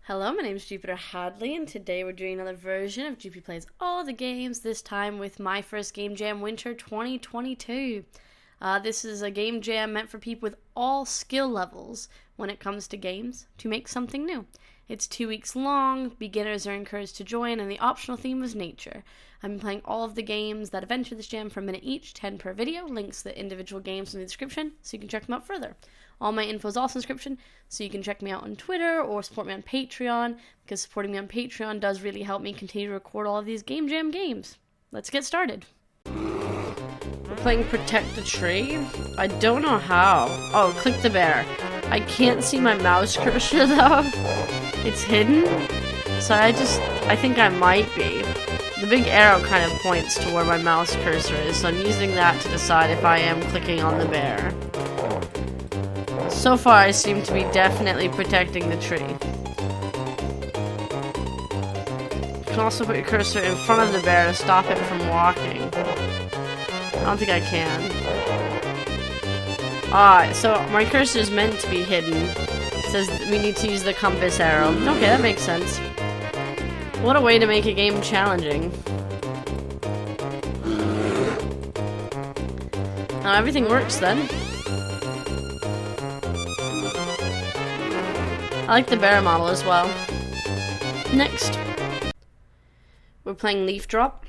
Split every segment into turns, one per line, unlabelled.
Hello, my name is Jupiter Hadley, and today we're doing another version of Jupi Plays All the Games, this time with my first Game Jam Winter 2022. This is a game jam meant for people with all skill levels when it comes to games to make something new. It's 2 weeks long, beginners are encouraged to join, and the optional theme was nature. I've been playing all of the games that have entered this jam for a minute each, 10 per video, links to the individual games in the description so you can check them out further. All my info is also in the description, so you can check me out on Twitter or support me on Patreon, because supporting me on Patreon does really help me continue to record all of these Game Jam games. Let's get started. We're playing Protect the Tree. I don't know how. Oh, click the bear. I can't see my mouse cursor though. It's hidden. So I think I might be. The big arrow kind of points to where my mouse cursor is, so I'm using that to decide if I am clicking on the bear. So far, I seem to be definitely protecting the tree. You can also put your cursor in front of the bear to stop it from walking. I don't think I can. Alright, so my cursor is meant to be hidden. It says we need to use the compass arrow. Okay, that makes sense. What a way to make a game challenging. Now everything works then. I like the bear model as well. Next, we're playing Leaf Drop.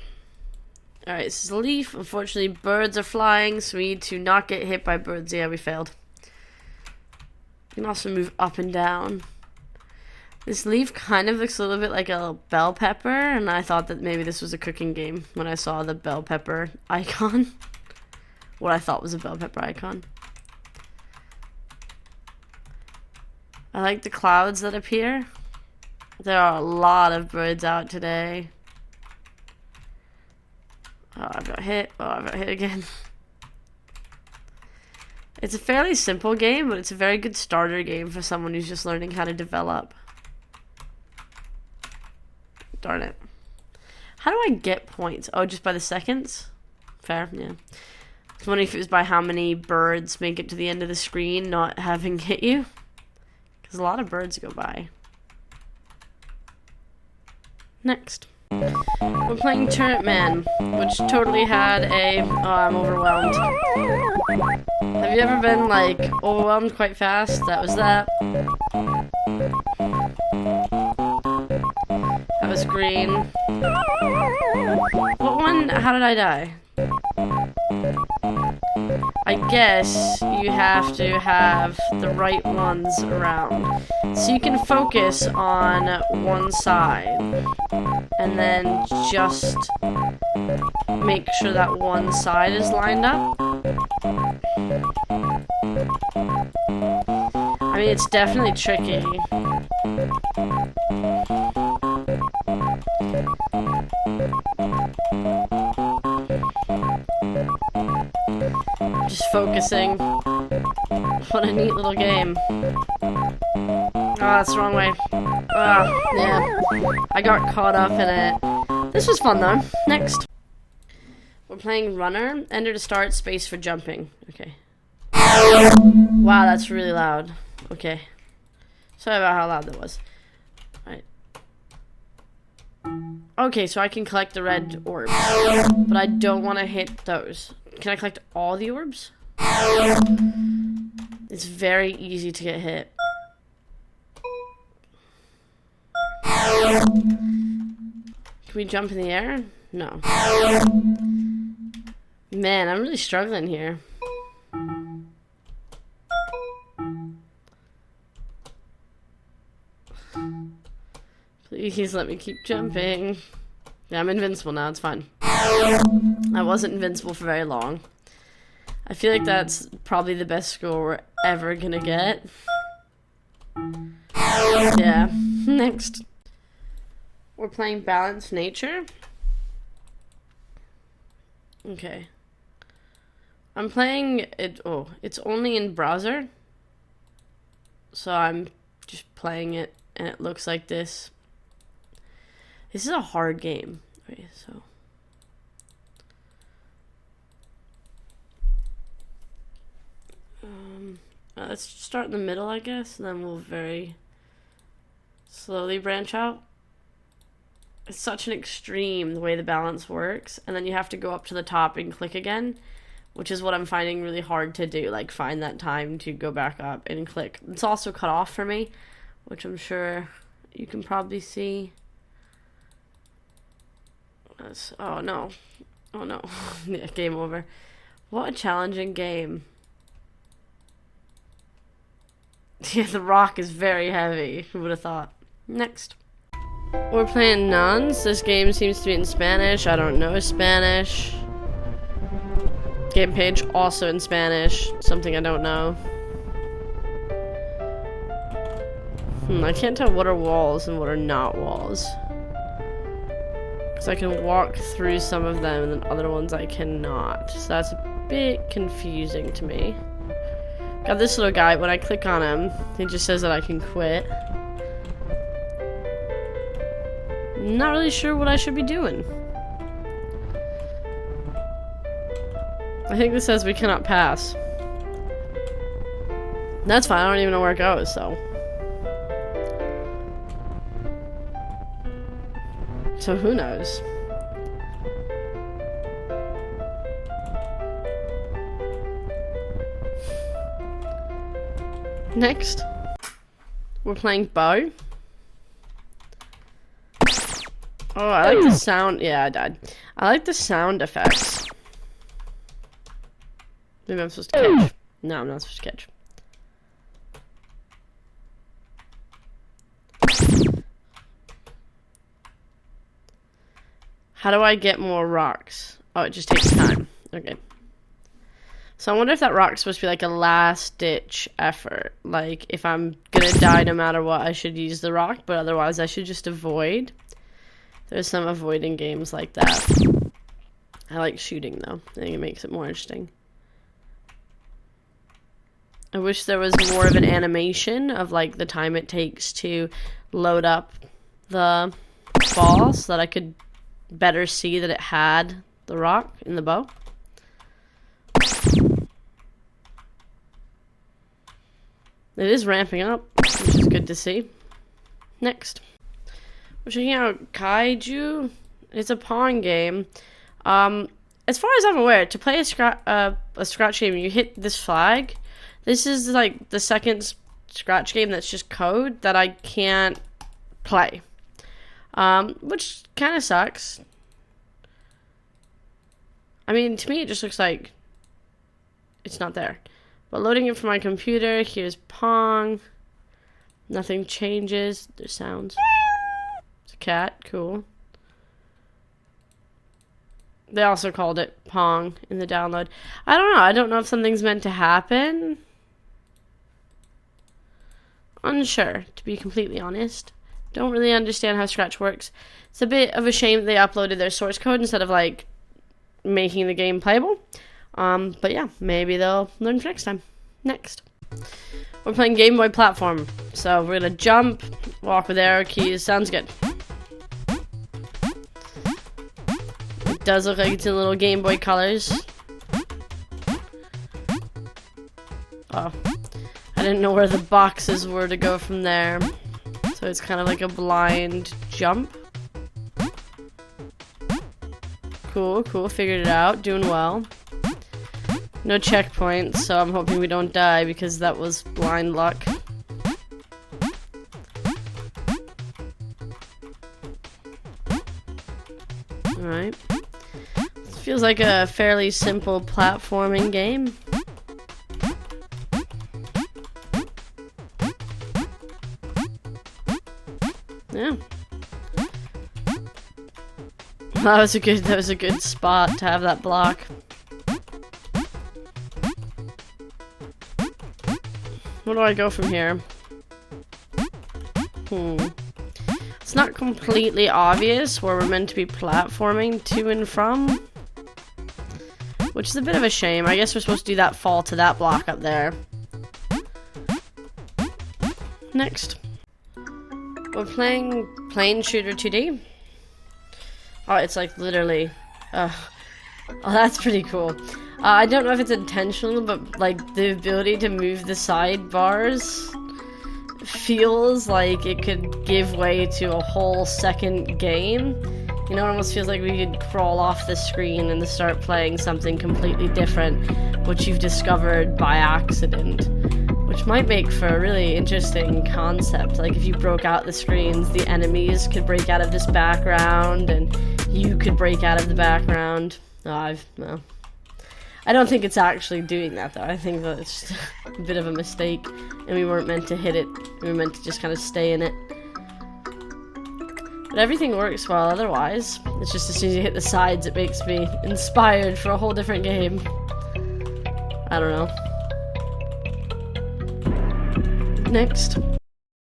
Alright, this is a leaf. Unfortunately, birds are flying, so we need to not get hit by birds. Yeah, we failed. You can also move up and down. This leaf kind of looks a little bit like a bell pepper, and I thought that maybe this was a cooking game when I saw the bell pepper icon. What I thought was a bell pepper icon. I like the clouds that appear. There are a lot of birds out today. Oh, I got hit. Oh, I got hit again. It's a fairly simple game, but it's a very good starter game for someone who's just learning how to develop. Darn it. How do I get points? Oh, just by the seconds? Fair, yeah. I was wondering if it was by how many birds make it to the end of the screen, not having hit you. Because a lot of birds go by. Next. We're playing Turret Man, which totally had a... Oh, I'm overwhelmed. Have you ever been, like, overwhelmed quite fast? That was that. That was green. What one? How did I die? I guess you have to have the right ones around. So you can focus on one side and then just make sure that one side is lined up. I mean, it's definitely tricky. Just focusing. What a neat little game. Oh, that's the wrong way. Oh, yeah. I got caught up in it. This was fun, though. Next. We're playing Runner. Enter to start, space for jumping. Okay. Wow, that's really loud. Okay. Sorry about how loud that was. Alright. Okay, so I can collect the red orbs. But I don't want to hit those. Can I collect all the orbs? It's very easy to get hit. Can we jump in the air? No. Man, I'm really struggling here. Please let me keep jumping. Yeah, I'm invincible now, it's fine. I wasn't invincible for very long. I feel like that's probably the best score we're ever gonna get. Yeah. Next. We're playing Balanced Nature. Okay. I'm playing it. Oh, it's only in browser. So I'm just playing it, and it looks like this. This is a hard game. Okay, so. Let's start in the middle, I guess, and then we'll very Slowly branch out. It's such an extreme the way the balance works, and then you have to go up to the top and click again, which is what I'm finding really hard to do, like find that time to go back up and click. It's also cut off for me, which I'm sure you can probably see. Oh no. Oh no. Yeah, game over. What a challenging game. Yeah, the rock is very heavy. Who would have thought? Next. We're playing Nans. This game seems to be in Spanish. I don't know Spanish. Game page also in Spanish. Something I don't know. I can't tell what are walls and what are not walls. Because I can walk through some of them and then other ones I cannot. So that's a bit confusing to me. Got this little guy. When I click on him, he just says that I can quit. Not really sure what I should be doing. I think this says we cannot pass. That's fine, I don't even know where it goes, so. So who knows? Next, we're playing bow. Oh, I like the sound. Yeah, I died. I like the sound effects. Maybe I'm supposed to catch. No, I'm not supposed to catch. How do I get more rocks? Oh, it just takes time. Okay. So I wonder if that rock's supposed to be like a last-ditch effort. Like, if I'm gonna die no matter what, I should use the rock, but otherwise I should just avoid. There's some avoiding games like that. I like shooting, though. I think it makes it more interesting. I wish there was more of an animation of, like, the time it takes to load up the ball so that I could better see that it had the rock in the bow. It is ramping up, which is good to see. Next. We're checking out Kijko. It's a pawn game. As far as I'm aware, to play a scratch game, you hit this flag. This is like the second scratch game that's just code that I can't play. Which kind of sucks. I mean, to me, it just looks like it's not there. But loading it from my computer, here's Pong. Nothing changes. There's sounds. It's a cat. Cool. They also called it Pong in the download. I don't know. I don't know if something's meant to happen. Unsure, to be completely honest. Don't really understand how Scratch works. It's a bit of a shame that they uploaded their source code instead of, like, making the game playable. But yeah, maybe they'll learn for next time. Next. We're playing Game Boy platform. So we're gonna jump, walk with arrow keys. Sounds good. It does look like it's in little Game Boy colors. Oh. I didn't know where the boxes were to go from there. So it's kind of like a blind jump. Cool, cool. Figured it out. Doing well. No checkpoints, so I'm hoping we don't die because that was blind luck. Alright. This feels like a fairly simple platforming game. Yeah. That was a good spot to have that block. Where do I go from here? It's not completely obvious where we're meant to be platforming to and from. Which is a bit of a shame. I guess we're supposed to do that fall to that block up there. Next. We're playing Plane Shooter 2D. Oh, it's like literally... Oh, that's pretty cool. I don't know if it's intentional, but like the ability to move the sidebars feels like it could give way to a whole second game. You know, it almost feels like we could crawl off the screen and start playing something completely different, which you've discovered by accident, which might make for a really interesting concept. Like if you broke out the screens, the enemies could break out of this background, and you could break out of the background. No. I don't think it's actually doing that, though. I think that it's just a bit of a mistake, and we weren't meant to hit it. We were meant to just kind of stay in it. But everything works well otherwise. It's just as soon as you hit the sides, it makes me inspired for a whole different game. I don't know. Next.